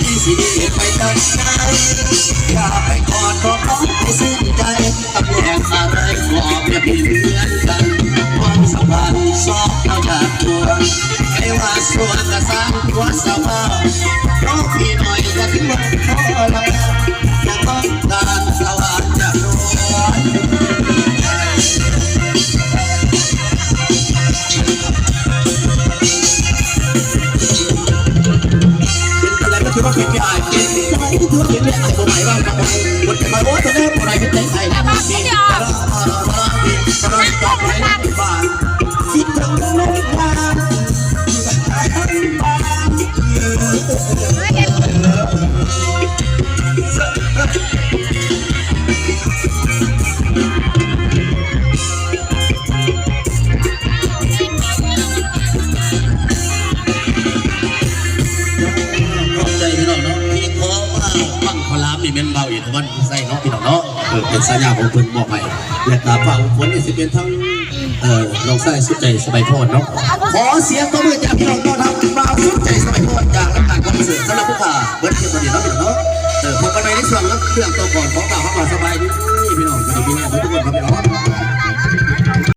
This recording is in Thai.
ที่สิไปตั้งใจอยากไปกอดกอดให้สิ้นใจตำแหน่งอะไรบอกอย่าเป็นเหมือนกันความสัมพันธ์ชอบเราจากตัวไม่ว่าส่วนกระสังตัวสภาพเพราะพี่หน่อยก็ถึงว่าพอละจะต้องการสว่างจากดวงคือว่าเขียนไม่อายเขียนทำไมคือว่าเขียนไม่อายตัวไหนบ้างครับผมคนจะมาโอ้ตัวนี้ตัวไหนเป็นใจใครนะสิกระดับไหนบ้างคิดถึงน้องบ้านนี่เป็นเบาอีกวันใส่เนาะพี่น้องเนาะเป็นสัญญาของเพิ่นบอกให้และตาฝ่าฝนนี่สิเป็นทั้งน้องใส่สุดใจสบายพรเนาะขอเสียงตัวมือจากพี่น้องต้อนรับบ่าวสุดใจสบายพรจากน้ำตาลคอนเสิร์ตสำหรับผู้ข่าเบิร์ดเทียมวันนี้เนาะพี่น้องเนาะพบกันในส่วนแล้วเครื่องตัวก่อนของบ่าวเข้ามาสบายดีพี่น้องสวัสดีพี่น้องทุกคนครับพี่น้อง